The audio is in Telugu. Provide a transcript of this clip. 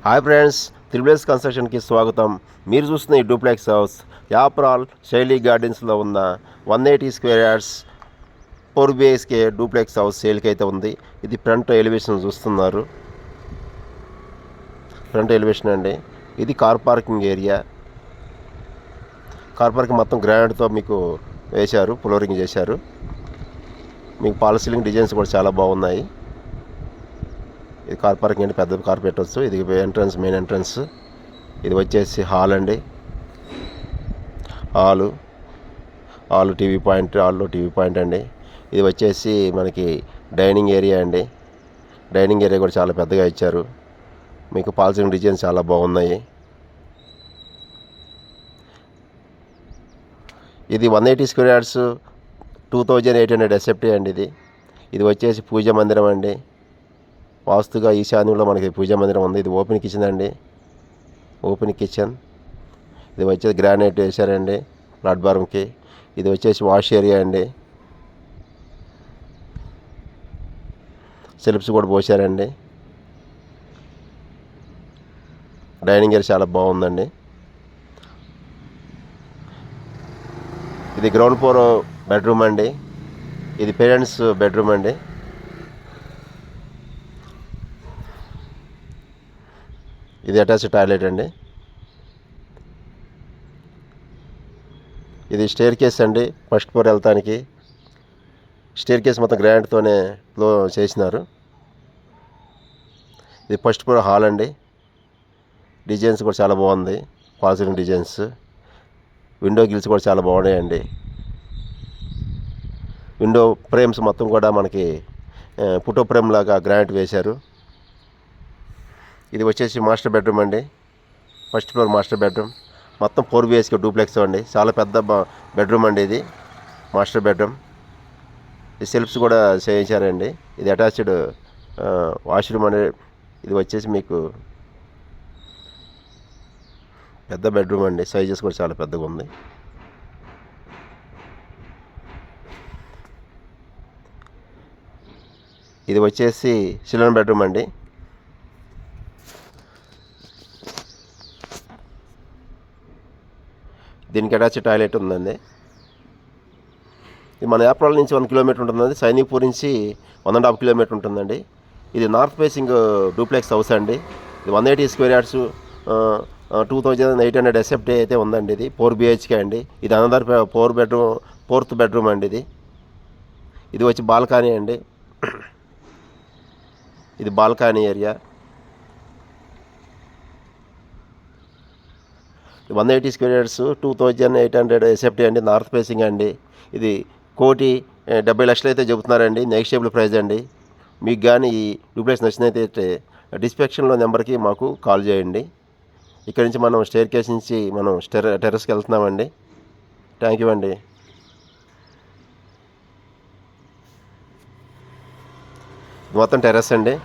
హాయ్ ఫ్రెండ్స్, త్రిబుల్ కన్స్ట్రక్షన్కి స్వాగతం. మీరు చూస్తున్న ఈ డూప్లెక్స్ హౌస్ యాప్రాల్ శైలి గార్డెన్స్లో ఉన్న 180 square yards 4 BHK duplex house సేల్కి అయితే ఉంది. ఇది ఫ్రంట్ ఎలివేషన్ చూస్తున్నారు. ఫ్రంట్ ఎలివేషన్ అండి. ఇది car parking area. Car parking మొత్తం గ్రానైట్తో మీకు వేశారు, ఫ్లోరింగ్ చేశారు. మీకు పాల్ సీలింగ్ డిజైన్స్ కూడా చాలా బాగున్నాయి. ఇది కార్ పార్కింగ్ అండి, పెద్ద కార్ పెట్టవచ్చు. ఇది ఎంట్రన్స్, మెయిన్ ఎంట్రన్స్. ఇది వచ్చేసి హాల్ అండి. హాల్ టీవీ పాయింట్, హాల్లో టీవీ పాయింట్ అండి. ఇది వచ్చేసి మనకి డైనింగ్ ఏరియా అండి. డైనింగ్ ఏరియా కూడా చాలా పెద్దగా ఇచ్చారు. మీకు పాల్ సీలింగ్ డిజైన్స్ చాలా బాగున్నాయి. ఇది 180 స్క్వేర్ యార్డ్స్ 2800 SFT అండి. ఇది వచ్చేసి పూజా మందిరం అండి. వాస్తుగా ఈశాన్యంలో మనకి పూజా మందిరం ఉంది. ఇది ఓపెన్ కిచెన్ అండి. Open kitchen. ఇది వచ్చేసి గ్రానైట్ వేశారండి ప్లాట్ఫారంకి. ఇది వచ్చేసి వాష్ ఏరియా అండి. సెల్ఫ్స్ కూడా పోసారండి. డైనింగ్ ఏరియా చాలా బాగుందండి. ఇది గ్రౌండ్ ఫ్లోర్ బెడ్రూమ్ అండి. ఇది పేరెంట్స్ బెడ్రూమ్ అండి. ఇది అటాచ్డ్ టాయిలెట్ అండి. ఇది స్టేర్ కేస్ అండి. ఫస్ట్ ఫ్లోర్ వెళ్తానికి స్టేర్ కేస్ మొత్తం గ్రానైట్తోనే ఫ్లో చేసినారు. ఇది ఫస్ట్ ఫ్లోర్ హాల్ అండి. డిజైన్స్ కూడా చాలా బాగుంది. Fall ceiling designs. Window gills కూడా చాలా బాగున్నాయండి. విండో ఫ్రేమ్స్ మొత్తం కూడా మనకి ఫోటో ఫ్రేమ్ లాగా గ్రానైట్ వేశారు. ఇది వచ్చేసి మాస్టర్ బెడ్రూమ్ అండి. First floor master bedroom. మొత్తం 4 BHK డూప్లెక్స్ అండి. చాలా పెద్ద బెడ్రూమ్ అండి. ఇది మాస్టర్ బెడ్రూమ్. ఈ సెల్ఫ్స్ కూడా చేయించారండి. ఇది అటాచ్డ్ వాష్రూమ్ అండి. ఇది వచ్చేసి మీకు పెద్ద బెడ్రూమ్ అండి. సైజెస్ కూడా చాలా పెద్దగా ఉంది. ఇది వచ్చేసి చిల్డ్రన్ బెడ్రూమ్ అండి. దీనికి అటాచ్ టాయిలెట్ ఉందండి. ఇది మన యాప్రాల్ నుంచి 1 కిలోమీటర్ ఉంటుందండి. సైనిక్పూర్ నుంచి 1.5 కిలోమీటర్ ఉంటుందండి. ఇది నార్త్ ఫేసింగ్ డూప్లెక్స్ హౌస్ అండి. ఇది 180 స్క్వేర్ యార్డ్స్ 2800 SFT అయితే ఉందండి. ఇది 4 BHK అండి. ఇది అనదర్ 4th బెడ్రూమ్ అండి. ఇది వచ్చి బాల్కనీ అండి. ఇది balcony area. 180 square yards 2800 SFT అండి. నార్త్ ఫేసింగ్ అండి. ఇది 1,70,00,000 అయితే చెబుతున్నారండి. నెగోషియబుల్ ప్రైస్ అండి. మీకు కానీ ఈ డూప్లెక్స్ నచ్చినైతే డిస్క్రిప్షన్లో నెంబర్కి మాకు కాల్ చేయండి. ఇక్కడ నుంచి మనం స్టేర్ కేస్ నుంచి మనం టెర్రస్కి వెళ్తున్నామండి. థ్యాంక్ యూ అండి. మొత్తం టెర్రస్ అండి.